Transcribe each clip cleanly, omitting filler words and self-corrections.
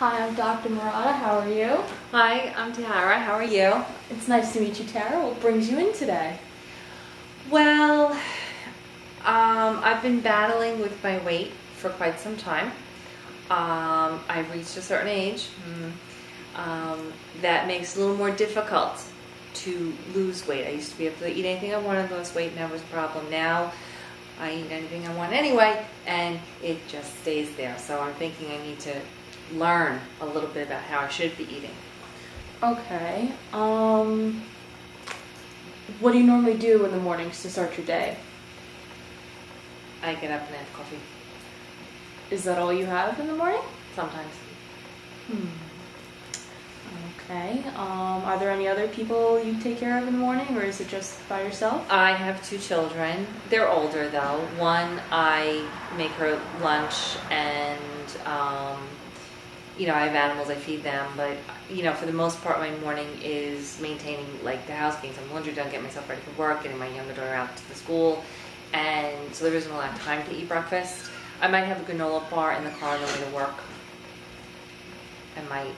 Hi, I'm Dr. Murata. How are you? Hi, I'm Tara. How are you? It's nice to meet you, Tara. What brings you in today? Well, I've been battling with my weight for quite some time. I've reached a certain age that makes it a little more difficult to lose weight. I used to be able to eat anything I wanted, lose weight, never was a problem. Now I eat anything I want anyway, and it just stays there. So I'm thinking I need to learn a little bit about how I should be eating. Okay. What do you normally do in the mornings to start your day? I get up and have coffee. Is that all you have in the morning? Sometimes. Okay. Are there any other people you take care of in the morning, or is it just by yourself? I have 2 children. They're older though. One, I make her lunch, and I have animals, I feed them, but for the most part my morning is maintaining like the house, getting some laundry done, getting myself ready for work, getting my younger daughter out to the school, and so there isn't a lot of time to eat breakfast. I might have a granola bar in the car on the way to work. I might.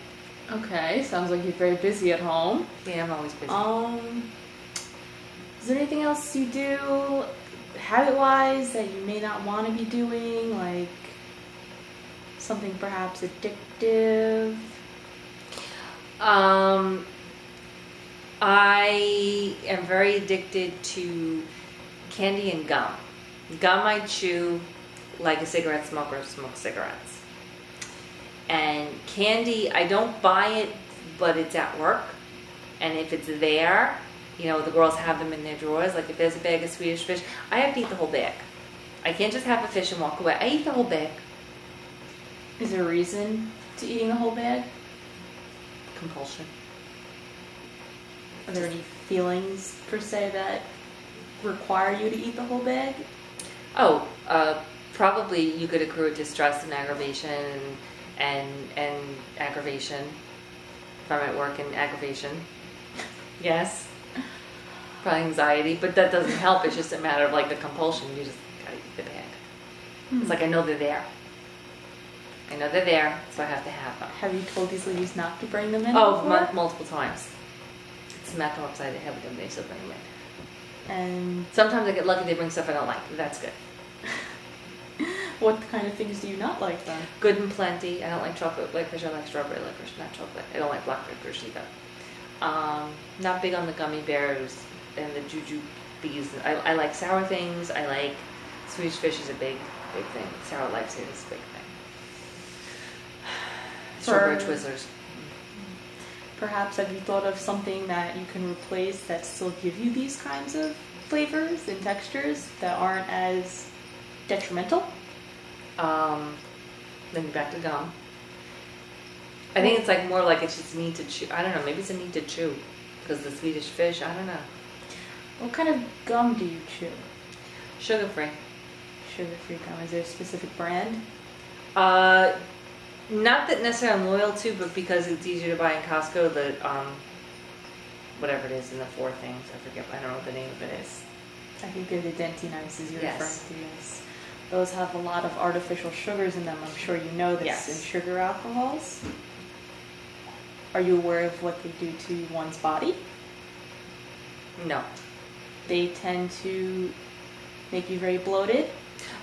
Okay, sounds like you're very busy at home. Yeah, I'm always busy. Is there anything else you do habit-wise that you may not want to be doing, like something perhaps addictive? I am very addicted to candy and gum. Gum I chew like a cigarette smoker smokes cigarettes. And candy, I don't buy it, but it's at work. And if it's there, the girls have them in their drawers. Like if there's a bag of Swedish fish, I have to eat the whole bag. I can't just have a fish and walk away. I eat the whole bag. Is there a reason to eating the whole bag? Compulsion. Are there any feelings, per se, that require you to eat the whole bag? Oh, probably you could accrue distress and aggravation and aggravation. If I'm at work, and aggravation. Yes. Probably anxiety, but that doesn't help. It's just a matter of like the compulsion. You just gotta eat the bag. It's like I know they're there. I know they're there, so I have to have them. Have you told these ladies not to bring them in? Oh, multiple times. Smack them upside the head with them, they still bring them in. And sometimes I get lucky, they bring stuff I don't like. That's good. What kind of things do you not like then? Good and plenty. I don't like chocolate licorice. I like strawberry licorice, not chocolate. I don't like black licorice either. Not big on the gummy bears and the juju bees. I like sour things. I like Swedish fish is a big thing. Sour lifesaver is a big thing. Strawberry Twizzlers. Perhaps have you thought of something that you can replace that still give you these kinds of flavors and textures that aren't as detrimental? Then back to gum. I think it's like more like it's just need to chew. I don't know. Maybe it's a need to chew because the Swedish fish. I don't know. What kind of gum do you chew? Sugar-free. Sugar-free gum. Is there a specific brand? Not that necessarily I'm loyal to, but because it's easier to buy in Costco, the whatever it is in the 4 things. I forget. I don't know what the name of it is. I think they're the Dentinices you're Yes. referring to. Yes. Those have a lot of artificial sugars in them. I'm sure you know this. Yes. In sugar alcohols. Are you aware of what they do to one's body? No. They tend to make you very bloated.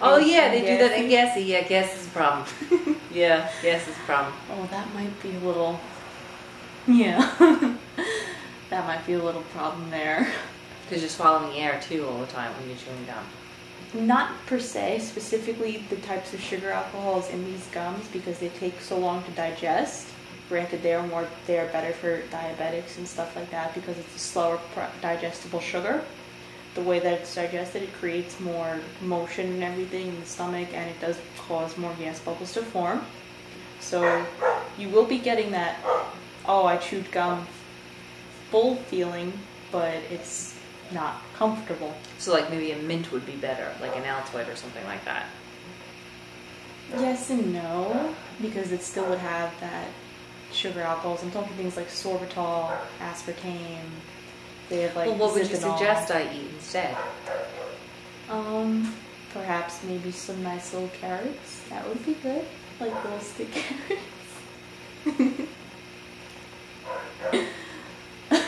Oh yeah, they do that. gassy. And gassy. Yeah, gas is a problem. Yeah, gas is a problem. Oh, that might be a little... Yeah. That might be a little problem there. Because you're swallowing air too all the time when you're chewing gum. Not per se, specifically the types of sugar alcohols in these gums because they take so long to digest. Granted, they are better for diabetics and stuff like that because it's a slower digestible sugar. The way that it's digested, it creates more motion and everything in the stomach, and it does cause more gas bubbles to form. So you will be getting that, oh, I chewed gum full feeling, but it's not comfortable. So like maybe a mint would be better, like an Altoid or something like that. Yes and no, because it still would have that sugar alcohols. I'm talking things like sorbitol, aspartame. They have like well, what would you Zipinol. suggest I eat instead? Perhaps maybe some nice little carrots. That would be good. Like little stick carrots.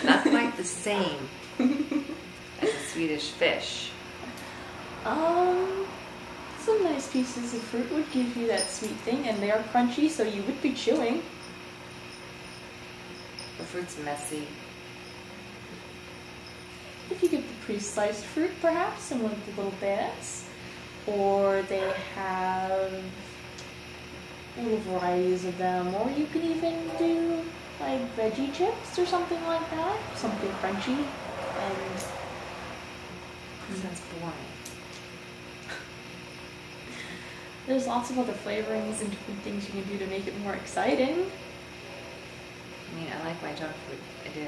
Not quite the same as a Swedish fish. Some nice pieces of fruit would give you that sweet thing, and they are crunchy, so you would be chewing. The fruit's messy. If you get the pre-sliced fruit, perhaps, and one of the little bags, or they have little varieties of them, or you can even do like veggie chips or something like that, something crunchy, and Sounds boring. there's lots of other flavorings and different things you can do to make it more exciting. I mean, I like my junk food. I do.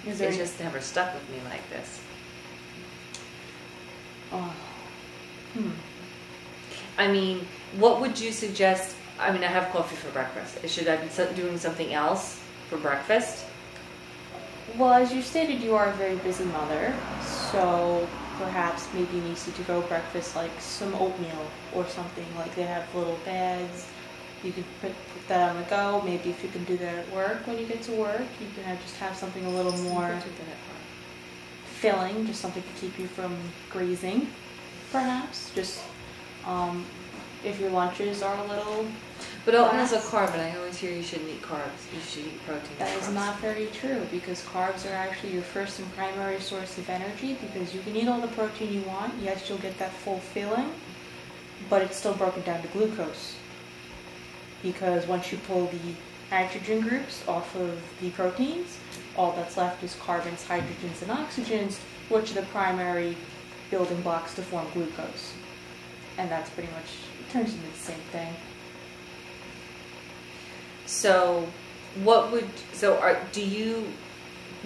Is there It's just never stuck with me like this. Oh. I mean, what would you suggest? I mean, I have coffee for breakfast. Should I be doing something else for breakfast? Well, as you stated, you are a very busy mother, so perhaps maybe an easy-to-go breakfast like some oatmeal or something. Like they have little bags. You can put that on the go. Maybe if you can do that at work when you get to work, you can just have something a little more filling, just something to keep you from grazing, perhaps. Just if your lunches are a little... But oatmeal is a carb, and I always hear you shouldn't eat carbs. You should eat protein. That is not very true, because carbs are actually your first and primary source of energy, because you can eat all the protein you want. Yes, you'll get that full filling, but it's still broken down to glucose. Because once you pull the nitrogen groups off of the proteins, all that's left is carbons, hydrogens, and oxygens, which are the primary building blocks to form glucose. And that's pretty much, it turns into the same thing. So, do you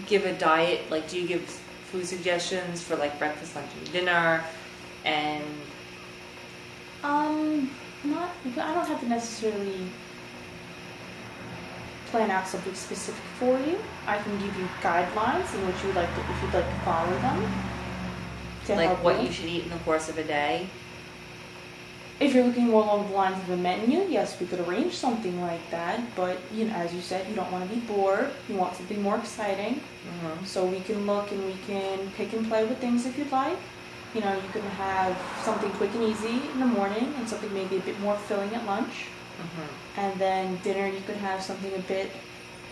give a diet, like do you give food suggestions for like breakfast, lunch, and dinner, and... I don't have to necessarily plan out something specific for you. I can give you guidelines in which you would like to, if you'd like to follow them. Like what you should eat in the course of a day? If you're looking more along the lines of a menu, yes, we could arrange something like that. But you know, as you said, you don't want to be bored. You want something more exciting. Mm-hmm. So we can look and we can pick and play with things if you'd like. You know, you can have something quick and easy in the morning and something maybe a bit more filling at lunch. Mm-hmm. And then dinner, you could have something a bit,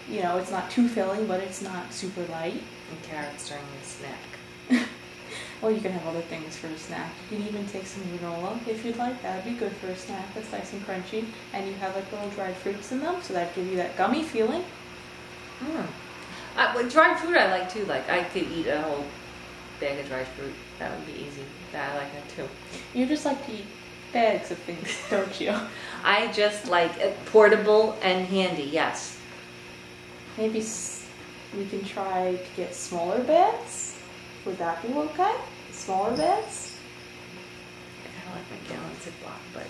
you know, it's not too filling, but it's not super light. And carrots during the snack. Or you can have other things for a snack. You can even take some granola if you'd like. That would be good for a snack. That's nice and crunchy. And you have like little dried fruits in them, so that give you that gummy feeling. Well, dried fruit I like too. Like I could eat a whole bag of dried fruit. That would be easy. I like that too. You just like to eat bags of things, don't you? I just like it portable and handy, yes. Maybe we can try to get smaller bags. Would that be okay? Smaller bags? I kind of like my gallon Ziploc, but...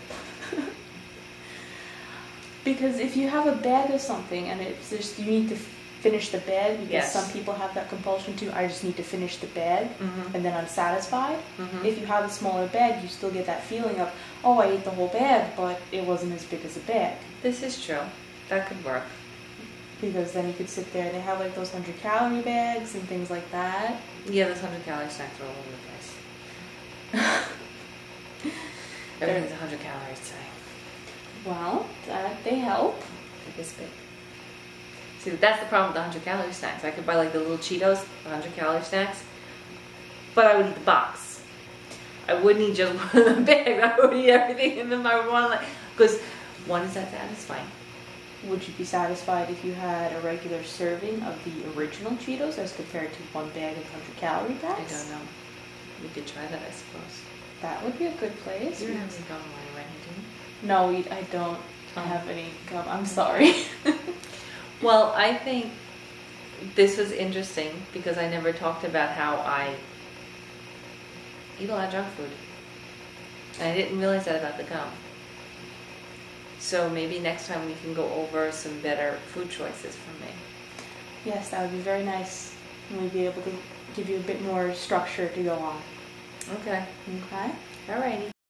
Because if you have a bag of something and it's just, you need to finish the bag, because Yes. some people have that compulsion to, I just need to finish the bag, Mm-hmm. and then I'm satisfied. Mm-hmm. If you have a smaller bag, you still get that feeling of, oh, I ate the whole bag, but it wasn't as big as a bag. This is true. That could work. Because then you could sit there, they have like those 100-calorie bags and things like that. Yeah, those 100-calorie snacks are all over the place. Everything's 100 calories today. Well, they help. Like this big. See, that's the problem with the 100-calorie snacks. I could buy like the little Cheetos, 100-calorie snacks, but I would eat the box. I wouldn't eat just one of the bags. I would eat everything in my one, because one is that satisfying. Would you be satisfied if you had a regular serving of the original Cheetos as compared to one bag of 100-calorie I bags? don't know. We could try that, I suppose. That would be a good place. You don't have any gum money, right? You do? No, I don't have any gum. I'm sorry. Well, I think this was interesting because I never talked about how I eat a lot of junk food. And I didn't realize that about the gum. So maybe next time we can go over some better food choices for me. Yes, that would be very nice. And we'd be able to give you a bit more structure to go on. Okay. Okay? Alrighty.